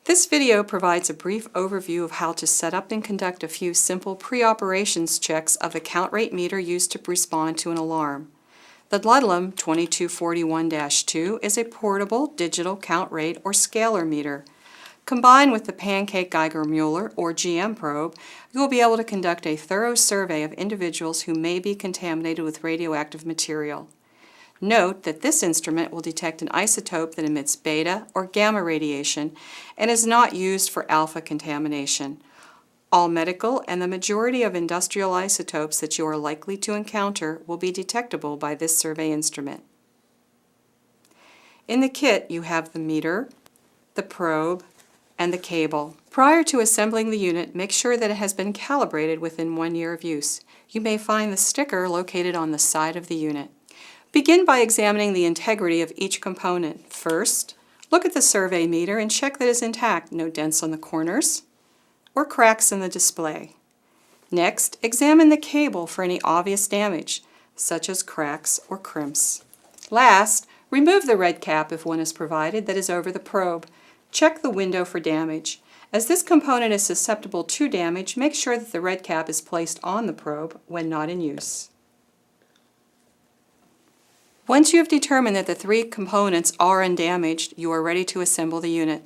This video provides a brief overview of how to set up and conduct a few simple pre-operations checks of the count rate meter used to respond to an alarm. The Ludlum 2241-2 is a portable digital count rate or scaler meter. Combined with the Pancake Geiger-Müller or GM probe, you will be able to conduct a thorough survey of individuals who may be contaminated with radioactive material. Note that this instrument will detect an isotope that emits beta or gamma radiation and is not used for alpha contamination. All medical and the majority of industrial isotopes that you are likely to encounter will be detectable by this survey instrument. In the kit, you have the meter, the probe, and the cable. Prior to assembling the unit, make sure that it has been calibrated within 1 year of use. You may find the sticker located on the side of the unit. Begin by examining the integrity of each component. First, look at the survey meter and check that it is intact, no dents on the corners or cracks in the display. Next, examine the cable for any obvious damage, such as cracks or crimps. Last, remove the red cap if one is provided that is over the probe. Check the window for damage. As this component is susceptible to damage, make sure that the red cap is placed on the probe when not in use. Once you have determined that the 3 components are undamaged, you are ready to assemble the unit.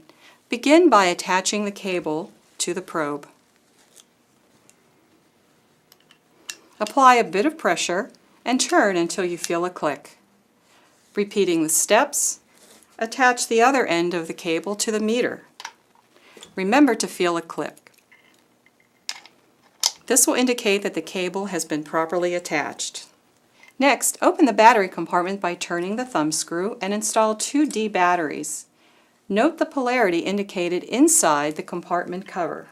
Begin by attaching the cable to the probe. Apply a bit of pressure and turn until you feel a click. Repeating the steps, attach the other end of the cable to the meter. Remember to feel a click. This will indicate that the cable has been properly attached. Next, open the battery compartment by turning the thumb screw and install 2 D batteries. Note the polarity indicated inside the compartment cover.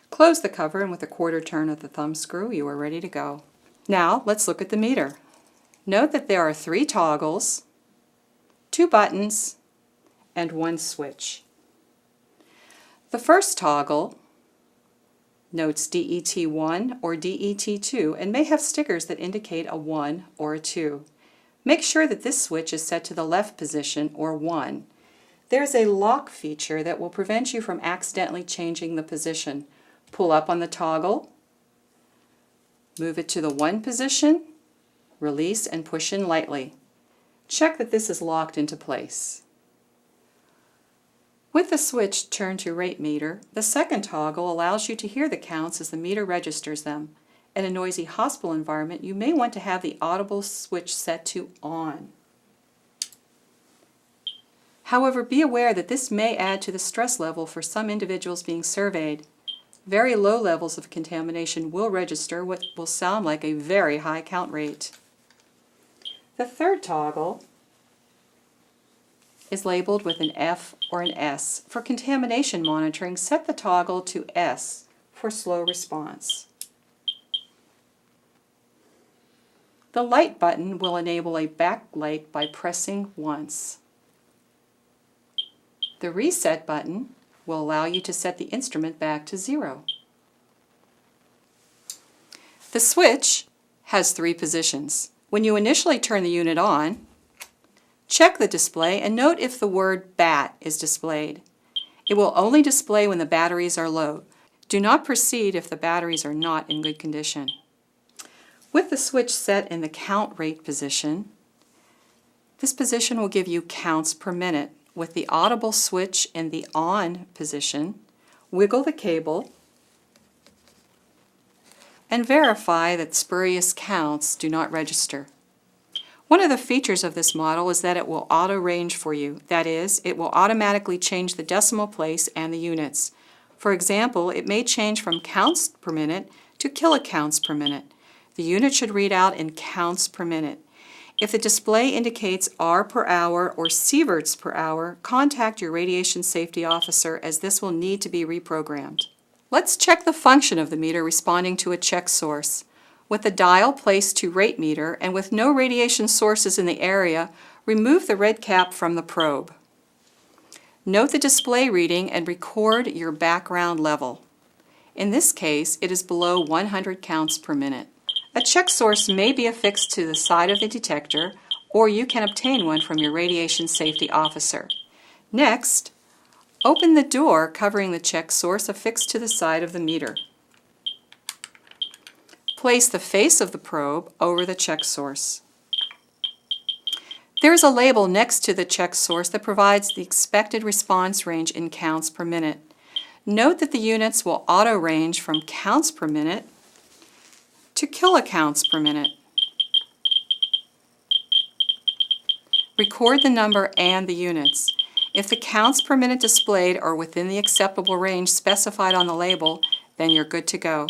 Close the cover, and with a 1/4 turn of the thumb screw, you are ready to go. Now, let's look at the meter. Note that there are 3 toggles, 2 buttons, and 1 switch. The first toggle notes DET1 or DET2 and may have stickers that indicate a 1 or a 2. Make sure that this switch is set to the left position or 1. There is a lock feature that will prevent you from accidentally changing the position. Pull up on the toggle, move it to the 1 position, release and push in lightly. Check that this is locked into place. With the switch turned to rate meter, the second toggle allows you to hear the counts as the meter registers them. In a noisy hospital environment, you may want to have the audible switch set to on. However, be aware that this may add to the stress level for some individuals being surveyed. Very low levels of contamination will register what will sound like a very high count rate. The third toggle is labeled with an F or an S. For contamination monitoring, set the toggle to S for slow response. The light button will enable a backlight by pressing once. The reset button will allow you to set the instrument back to 0. The switch has 3 positions. When you initially turn the unit on, check the display and note if the word BAT is displayed. It will only display when the batteries are low. Do not proceed if the batteries are not in good condition. With the switch set in the count rate position, this position will give you counts per minute. With the audible switch in the on position, wiggle the cable and verify that spurious counts do not register. One of the features of this model is that it will auto-range for you. That is, it will automatically change the decimal place and the units. For example, it may change from counts per minute to kilocounts per minute. The unit should read out in counts per minute. If the display indicates R per hour or sieverts per hour, contact your radiation safety officer, as this will need to be reprogrammed. Let's check the function of the meter responding to a check source. With the dial placed to rate meter and with no radiation sources in the area, remove the red cap from the probe. Note the display reading and record your background level. In this case, it is below 100 counts per minute. A check source may be affixed to the side of the detector, or you can obtain one from your radiation safety officer. Next, open the door covering the check source affixed to the side of the meter. Place the face of the probe over the check source. There is a label next to the check source that provides the expected response range in counts per minute. Note that the units will auto-range from counts per minute to kilocounts per minute. Record the number and the units. If the counts per minute displayed are within the acceptable range specified on the label, then you're good to go.